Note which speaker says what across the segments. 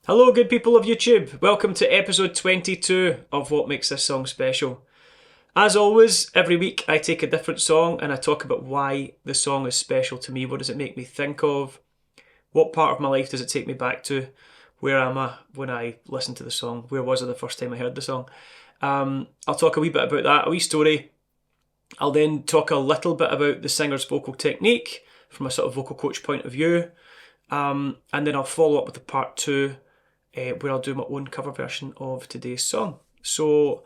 Speaker 1: Hello, good people of YouTube. Welcome to episode 22 of What Makes This Song Special. As always, every week I take a different song and I talk about why the song is special to me. What does it make me think of? What part of my life does it take me back to? Where am I when I listen to the song? Where was I the first time I heard the song? I'll talk a wee bit about that, a wee story. I'll then talk a little bit about the singer's vocal technique from a sort of vocal coach point of view. And then I'll follow up with the part two, where I'll do my own cover version of today's song. So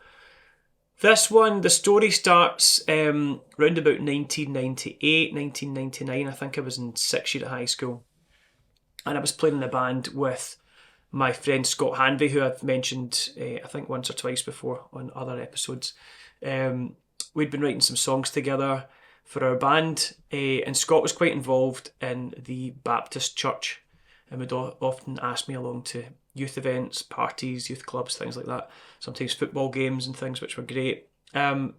Speaker 1: this one, the story starts round about 1998, 1999. I think I was in 6th year at high school. And I was playing in a band with my friend Scott Hanvey, who I've mentioned, I think once or twice before on other episodes. We'd been writing some songs together for our band, and Scott was quite involved in the Baptist church and would often ask me along to youth events, parties, youth clubs, things like that. Sometimes football games and things, which were great. I've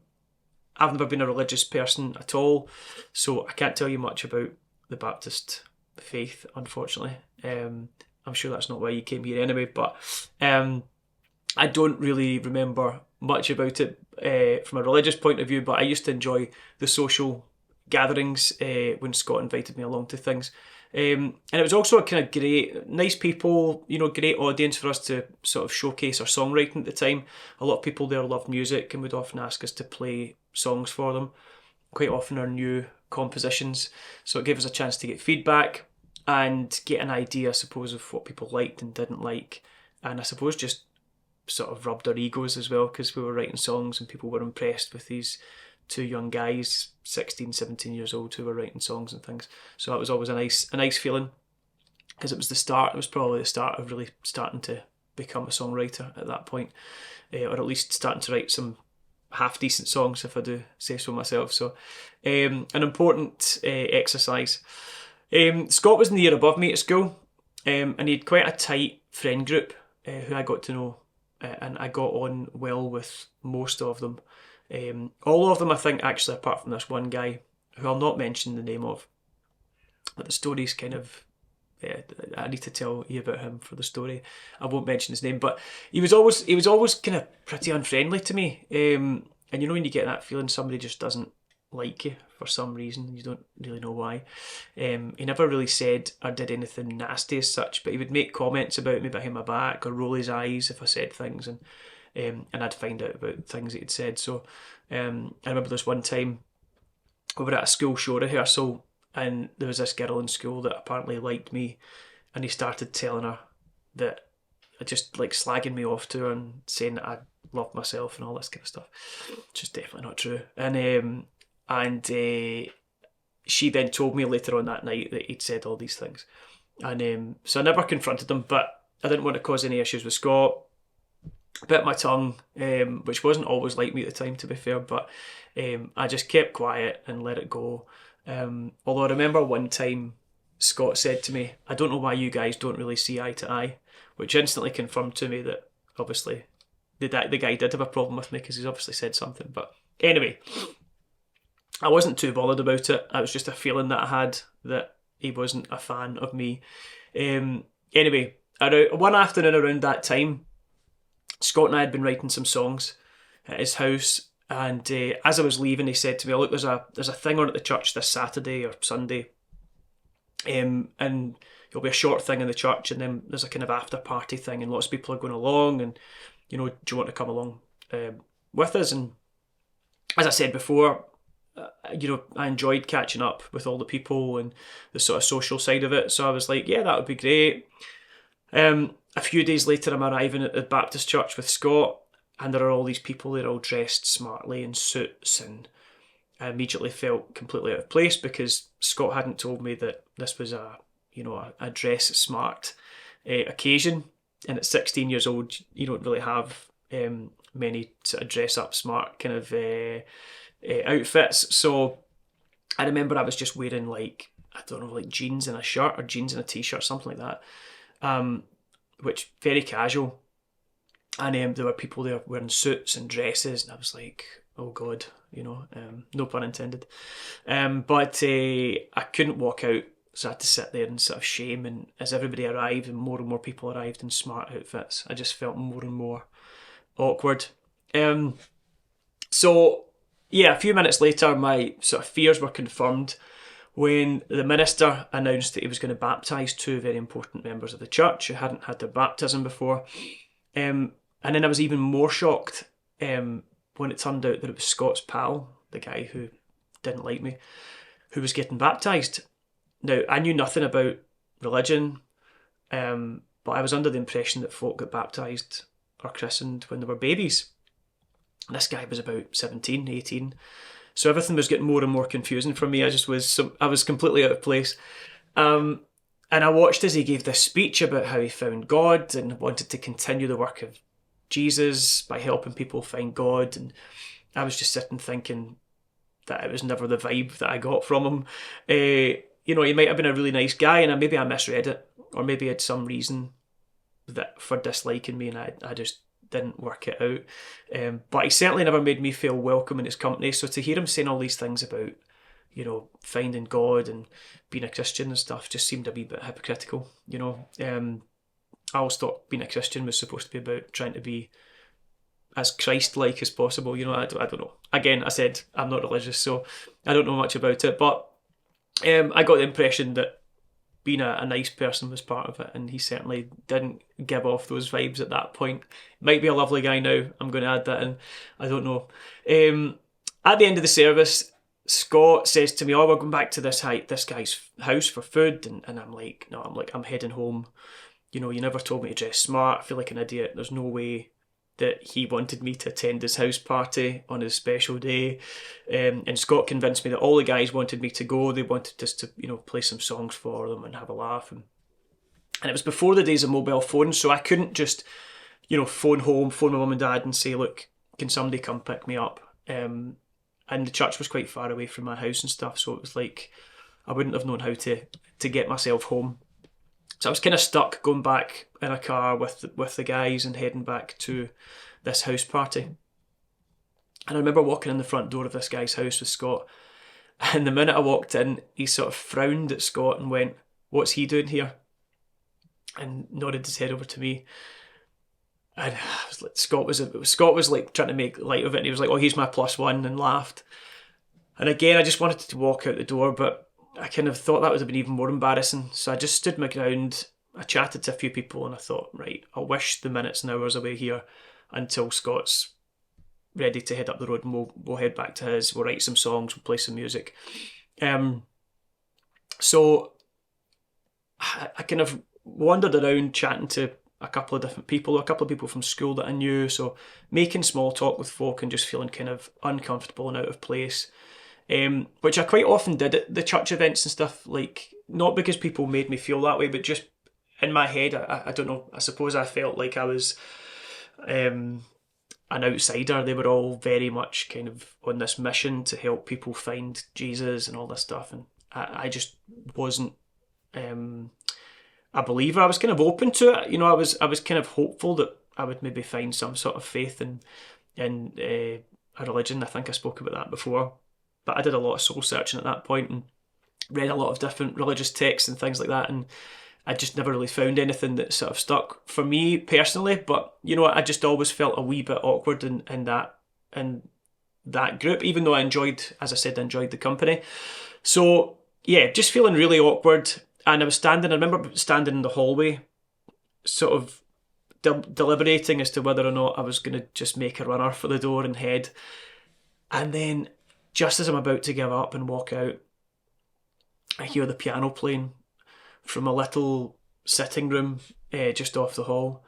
Speaker 1: never been a religious person at all, so I can't tell you much about the Baptist faith, unfortunately. I'm sure that's not why you came here anyway, but I don't really remember much about it from a religious point of view, but I used to enjoy the social gatherings when Scott invited me along to things. And it was also a kind of great, nice people, great audience for us to sort of showcase our songwriting at the time. A lot of people there loved music and would often ask us to play songs for them, quite often our new compositions. So it gave us a chance to get feedback and get an idea, I suppose, of what people liked and didn't like. And I suppose just sort of rubbed our egos as well, because we were writing songs and people were impressed with these two young guys, 16, 17 years old, who were writing songs and things. So that was always a nice feeling, because it was probably the start of really starting to become a songwriter at that point, or at least starting to write some half decent songs, if I do say so myself. So an important exercise. Scott was in the year above me at school, and he had quite a tight friend group who I got to know, and I got on well with most of them. All of them, I think, actually, apart from this one guy, who I'll not mention the name of, but the story's kind of, I need to tell you about him for the story. I won't mention his name, but he was always kind of pretty unfriendly to me. And when you get that feeling somebody just doesn't like you for some reason, you don't really know why. He never really said or did anything nasty as such, but he would make comments about me behind my back or roll his eyes if I said things, and I'd find out about things he'd said. So I remember this one time we were at a school show rehearsal, and there was this girl in school that apparently liked me, and he started telling her that, just like slagging me off to her and saying that I loved myself and all this kind of stuff, which is definitely not true. And she then told me later on that night that he'd said all these things, and so I never confronted him, but I didn't want to cause any issues with Scott. Bit my tongue, which wasn't always like me at the time, to be fair, but I just kept quiet and let it go. Although I remember one time Scott said to me, "I don't know why you guys don't really see eye to eye," which instantly confirmed to me that obviously the guy did have a problem with me, because he's obviously said something. But anyway, I wasn't too bothered about it. It was just a feeling that I had that he wasn't a fan of me. Anyway, one afternoon around that time, Scott and I had been writing some songs at his house, and as I was leaving, he said to me, "Oh, look, there's a thing on at the church this Saturday or Sunday, and it'll be a short thing in the church, and then there's a kind of after party thing, and lots of people are going along, and do you want to come along with us?" And as I said before, I enjoyed catching up with all the people and the sort of social side of it, so I was like, yeah, that would be great. A few days later, I'm arriving at the Baptist church with Scott, and there are all these people. They're all dressed smartly in suits, and I immediately felt completely out of place, because Scott hadn't told me that this was a dress smart occasion. And at 16 years old, you don't really have many sort of dress up smart kind of outfits. So I remember I was just wearing like jeans and a shirt, or jeans and a t-shirt, something like that. Which very casual, and there were people there wearing suits and dresses, and I was like, oh god, no pun intended. But I couldn't walk out So I had to sit there in sort of shame, and as everybody arrived and more people arrived in smart outfits, I just felt more and more awkward. So yeah, a few minutes later, my sort of fears were confirmed when the minister announced that he was going to baptise two very important members of the church who hadn't had their baptism before. And then I was even more shocked when it turned out that it was Scott's pal, the guy who didn't like me, who was getting baptised. Now, I knew nothing about religion, but I was under the impression that folk got baptised or christened when they were babies. And this guy was about 17, 18. So everything was getting more and more confusing for me. I was completely out of place. And I watched as he gave this speech about how he found God and wanted to continue the work of Jesus by helping people find God. And I was just sitting thinking that it was never the vibe that I got from him. He might have been a really nice guy, and maybe I misread it, or maybe he had some reason for disliking me, and I just didn't work it out. But he certainly never made me feel welcome in his company. So to hear him saying all these things about, finding God and being a Christian and stuff just seemed a wee bit hypocritical. I always thought being a Christian was supposed to be about trying to be as Christ-like as possible. I don't know. Again, I said I'm not religious, so I don't know much about it. But I got the impression that being a nice person was part of it, and he certainly didn't give off those vibes at that point. Might be a lovely guy now, I'm going to add that in, I don't know. At the end of the service, Scott says to me, we're going back to this guy's house for food, and I'm like, no, I'm heading home. You never told me to dress smart, I feel like an idiot, there's no way that he wanted me to attend his house party on his special day. And Scott convinced me that all the guys wanted me to go. They wanted us to, play some songs for them and have a laugh. And it was before the days of mobile phones, so I couldn't just, phone my mum and dad and say, look, can somebody come pick me up? And the church was quite far away from my house and stuff, so it was like I wouldn't have known how to get myself home. So I was kind of stuck going back in a car with the guys and heading back to this house party. And I remember walking in the front door of this guy's house with Scott. And the minute I walked in, he sort of frowned at Scott and went, "What's he doing here?" And nodded his head over to me. And I was like, Scott was like trying to make light of it. And he was like, "Oh, he's my plus one," and laughed. And again, I just wanted to walk out the door, but I kind of thought that would have been even more embarrassing. So I just stood my ground. I chatted to a few people and I thought, right, I'll wish the minutes and hours away here until Scott's ready to head up the road, and we'll head back to his. We'll write some songs, we'll play some music. So I kind of wandered around chatting to a couple of different people, a couple of people from school that I knew. So making small talk with folk and just feeling kind of uncomfortable and out of place. Which I quite often did at the church events and stuff, like, not because people made me feel that way, but just in my head, I don't know, I suppose I felt like I was an outsider. They were all very much kind of on this mission to help people find Jesus and all this stuff, and I just wasn't a believer. I was kind of open to it, I was kind of hopeful that I would maybe find some sort of faith in a religion. I think I spoke about that before. But I did a lot of soul searching at that point and read a lot of different religious texts and things like that, and I just never really found anything that sort of stuck for me personally. But I just always felt a wee bit awkward in that group, even though I enjoyed the company. So yeah, just feeling really awkward. And I remember standing in the hallway, sort of deliberating as to whether or not I was going to just make a runner for the door and head. And then just as I'm about to give up and walk out, I hear the piano playing from a little sitting room just off the hall.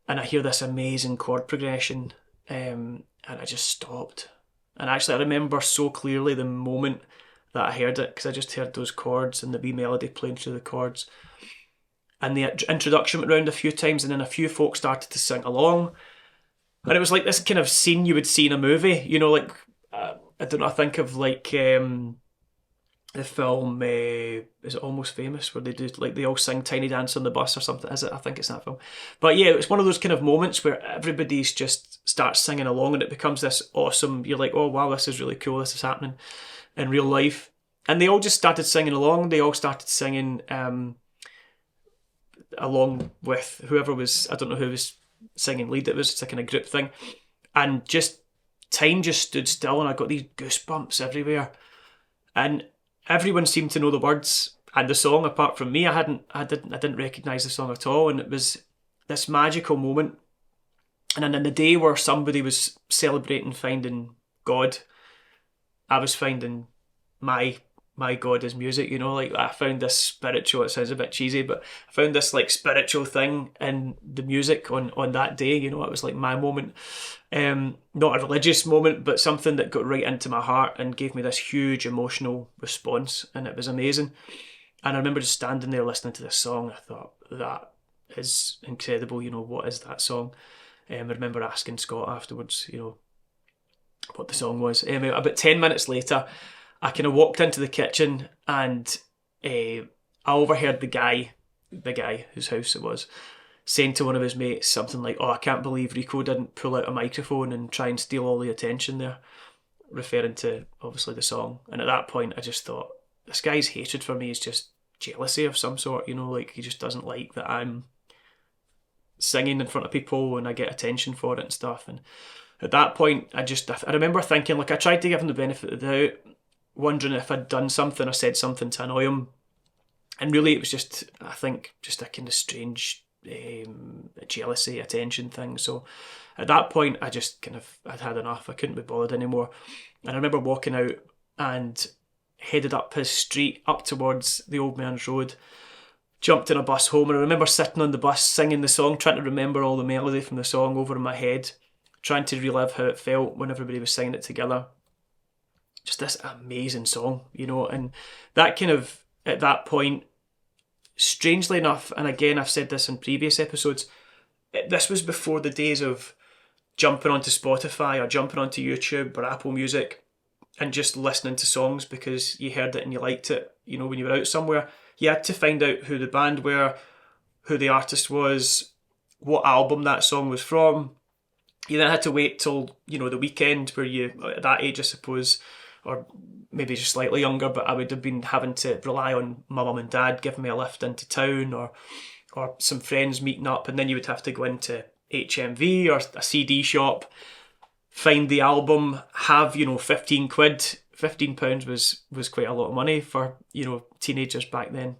Speaker 1: And I hear this amazing chord progression, and I just stopped. And actually I remember so clearly the moment that I heard it, because I just heard those chords and the wee melody playing through the chords. And the introduction went round a few times, and then a few folk started to sing along. And it was like this kind of scene you would see in a movie, I don't know, I think of like the film, is it Almost Famous, where they do, like, they all sing Tiny Dance on the Bus or something, is it? I think it's that film. But yeah, it's one of those kind of moments where everybody's just starts singing along, and it becomes this awesome, you're like, oh wow, this is really cool, this is happening in real life. And they all just started singing along. They all started singing along with whoever was, I don't know who was singing lead, it was just a kind of group thing. And just time just stood still, and I got these goosebumps everywhere. And everyone seemed to know the words and the song apart from me. I didn't recognise the song at all, and it was this magical moment. And then in the day where somebody was celebrating finding God, I was finding my God is music, like I found this spiritual, it sounds a bit cheesy, but I found this like spiritual thing in the music on that day, it was like my moment. Not a religious moment, but something that got right into my heart and gave me this huge emotional response, and it was amazing. And I remember just standing there listening to this song. I thought, that is incredible, what is that song? I remember asking Scott afterwards, what the song was. About 10 minutes later, I kind of walked into the kitchen, and I overheard the guy whose house it was, saying to one of his mates something like, "Oh, I can't believe Rico didn't pull out a microphone and try and steal all the attention there," referring to obviously the song. And at that point I just thought, this guy's hatred for me is just jealousy of some sort, like he just doesn't like that I'm singing in front of people and I get attention for it and stuff. And at that point I remember thinking, like, I tried to give him the benefit of the doubt, wondering if I'd done something or said something to annoy him. And really it was just, I think, just a kind of strange jealousy, attention thing. So at that point I'd had enough. I couldn't be bothered anymore. And I remember walking out and headed up his street up towards the Old Man's Road, jumped in a bus home, and I remember sitting on the bus singing the song, trying to remember all the melody from the song over in my head, trying to relive how it felt when everybody was singing it together. Just this amazing song, and that kind of, at that point, strangely enough, and again I've said this in previous episodes, this was before the days of jumping onto Spotify or jumping onto YouTube or Apple Music and just listening to songs because you heard it and you liked it. When you were out somewhere, you had to find out who the band were, who the artist was, what album that song was from. You then had to wait till, the weekend, where you, at that age I suppose, or maybe just slightly younger, but I would have been having to rely on my mum and dad giving me a lift into town, or some friends meeting up, and then you would have to go into HMV or a CD shop, find the album, have, 15 quid. £15 was quite a lot of money for, teenagers back then.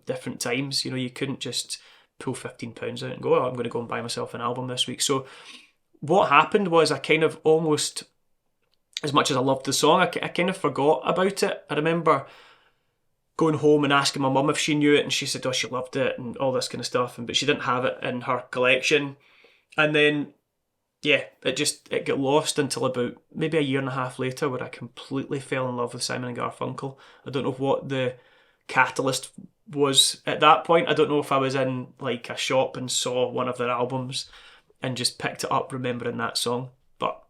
Speaker 1: Different times, you couldn't just pull £15 out and go, oh, I'm going to go and buy myself an album this week. So what happened was I kind of almost, as much as I loved the song, I kind of forgot about it. I remember going home and asking my mum if she knew it, and she said, oh, she loved it and all this kind of stuff, but she didn't have it in her collection. And then, yeah, it got lost until about maybe a year and a half later, where I completely fell in love with Simon and Garfunkel. I don't know what the catalyst was at that point. I don't know if I was in like a shop and saw one of their albums and just picked it up remembering that song. But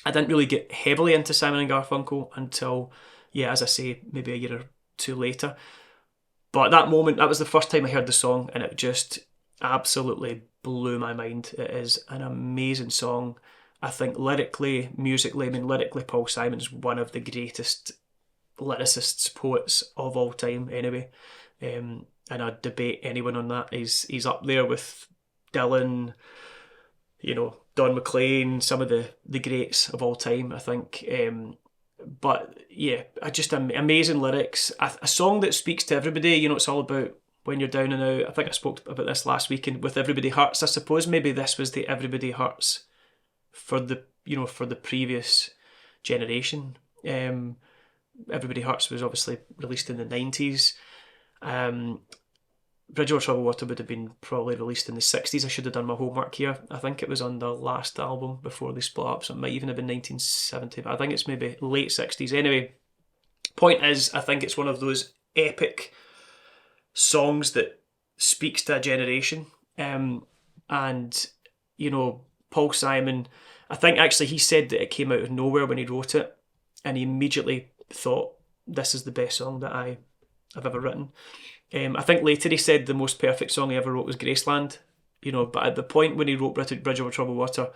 Speaker 1: I didn't really get heavily into Simon and Garfunkel until, yeah, as I say, maybe a year or two later. But at that moment, that was the first time I heard the song, and it just absolutely blew my mind. It is an amazing song. I think lyrically, musically, lyrically, Paul Simon's one of the greatest lyricists, poets of all time anyway. And I'd debate anyone on that. He's up there with Dylan, Don McLean, some of the greats of all time, I think. But yeah, just amazing lyrics. A song that speaks to everybody. It's all about when you're down and out. I think I spoke about this last week, and with Everybody Hurts, I suppose maybe this was the Everybody Hurts for the previous generation. Everybody Hurts was obviously released in the 90s. Bridge Over Troubled Water would have been probably released in the 60s. I should have done my homework here. I think it was on the last album before they split up, so it might even have been 1970, but I think it's maybe late 60s. Anyway, point is, I think it's one of those epic songs that speaks to a generation. And, Paul Simon, I think actually he said that it came out of nowhere when he wrote it, and he immediately thought, this is the best song that I've ever written. I think later he said the most perfect song he ever wrote was Graceland, but at the point when he wrote Bridge Over Troubled Water,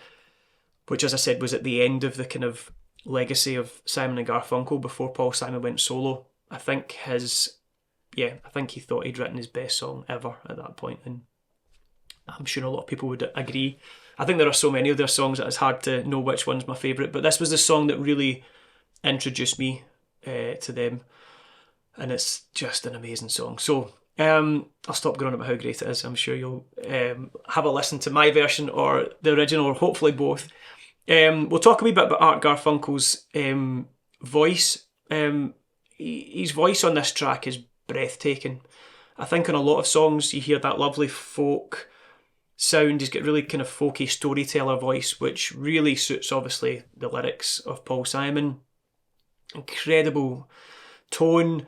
Speaker 1: which, as I said, was at the end of the kind of legacy of Simon and Garfunkel before Paul Simon went solo, I think I think he thought he'd written his best song ever at that point, and I'm sure a lot of people would agree. I think there are so many of their songs that it's hard to know which one's my favourite, but this was the song that really introduced me to them, and it's just an amazing song. So I'll stop going on about how great it is. I'm sure you'll have a listen to my version or the original, or hopefully both. We'll talk a wee bit about Art Garfunkel's voice. His voice on this track is breathtaking. I think on a lot of songs you hear that lovely folk sound. He's got really kind of folky storyteller voice, which really suits obviously the lyrics of Paul Simon. Incredible tone,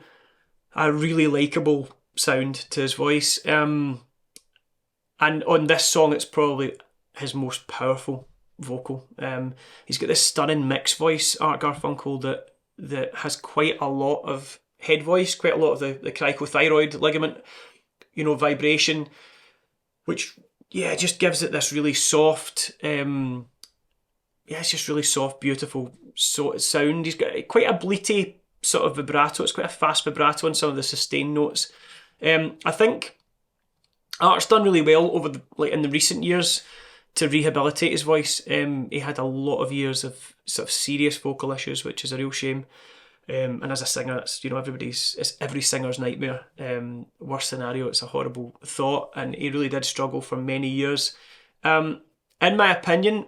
Speaker 1: a really likeable sound to his voice. And on this song, it's probably his most powerful vocal. He's got this stunning mixed voice, Art Garfunkel, that has quite a lot of head voice, quite a lot of the cricothyroid ligament, vibration, which just gives it this really soft, it's just really soft, beautiful sound. He's got quite a bleaty sort of vibrato. It's quite a fast vibrato on some of the sustained notes. I think Art's done really well in the recent years to rehabilitate his voice. He had a lot of years of sort of serious vocal issues, which is a real shame. And as a singer, it's it's every singer's nightmare. Worst scenario, it's a horrible thought, and he really did struggle for many years. In my opinion,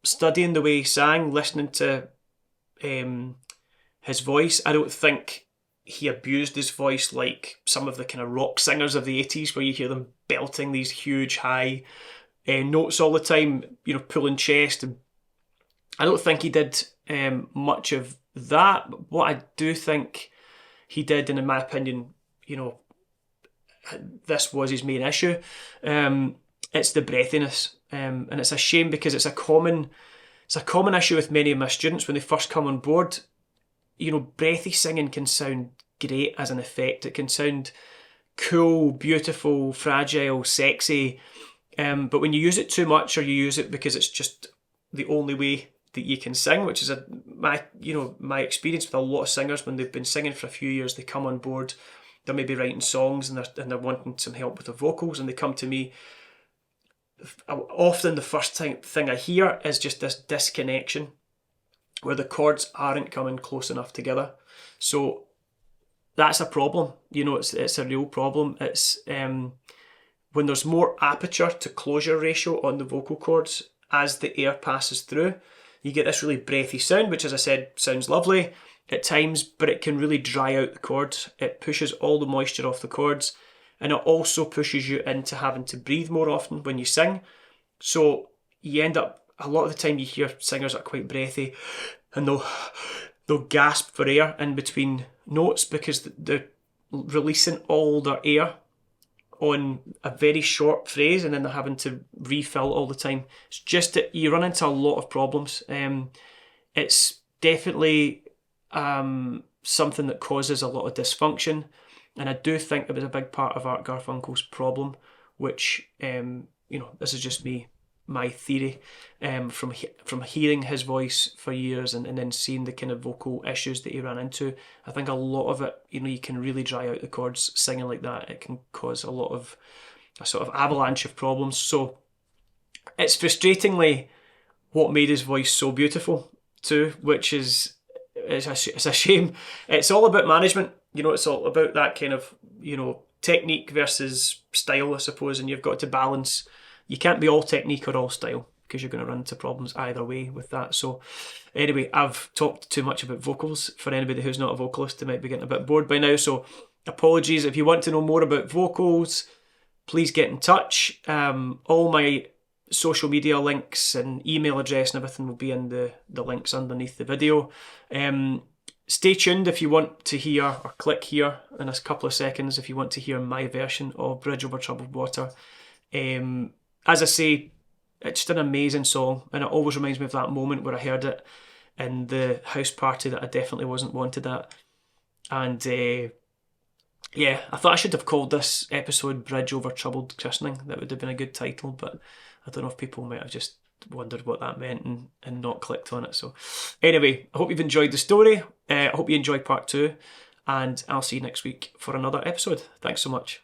Speaker 1: studying the way he sang, listening to his voice, I don't think he abused his voice like some of the kind of rock singers of the 80s, where you hear them belting these huge high notes all the time, pulling chest. And I don't think he did much of that. But what I do think he did, and in my opinion, this was his main issue, it's the breathiness. And it's a shame because it's a common issue with many of my students when they first come on board. Breathy singing can sound great as an effect. It can sound cool, beautiful, fragile, sexy. But when you use it too much, or you use it because it's just the only way that you can sing, which is my experience with a lot of singers, when they've been singing for a few years, they come on board, they're maybe writing songs and they're wanting some help with the vocals, and they come to me. Often the first thing I hear is just this disconnection where the chords aren't coming close enough together. So that's a problem. It's a real problem. It's when there's more aperture to closure ratio on the vocal cords as the air passes through, you get this really breathy sound, which, as I said, sounds lovely at times, but it can really dry out the chords. It pushes all the moisture off the chords, and it also pushes you into having to breathe more often when you sing. So you end up, a lot of the time you hear singers that are quite breathy, and they'll gasp for air in between notes because they're releasing all their air on a very short phrase, and then they're having to refill all the time. It's just that you run into a lot of problems. It's definitely something that causes a lot of dysfunction, and I do think it was a big part of Art Garfunkel's problem, which this is just my theory, from hearing his voice for years and then seeing the kind of vocal issues that he ran into. I think a lot of it, you can really dry out the chords singing like that. It can cause a sort of avalanche of problems. So it's frustratingly what made his voice so beautiful too, which is it's a shame. It's all about management. It's all about that kind of technique versus style, I suppose, and you've got to balance. You can't be all technique or all style, because you're going to run into problems either way with that. So anyway, I've talked too much about vocals. For anybody who's not a vocalist, they might be getting a bit bored by now. So apologies. If you want to know more about vocals, please get in touch. All my social media links and email address and everything will be in the links underneath the video. Stay tuned if you want to hear, or click here in a couple of seconds if you want to hear my version of Bridge Over Troubled Water. As I say, it's just an amazing song, and it always reminds me of that moment where I heard it in the house party that I definitely wasn't wanted at. And I thought I should have called this episode Bridge Over Troubled Christening. That would have been a good title, but I don't know if people might have just wondered what that meant and not clicked on it. So anyway, I hope you've enjoyed the story. I hope you enjoyed part 2. and I'll see you next week for another episode. Thanks so much.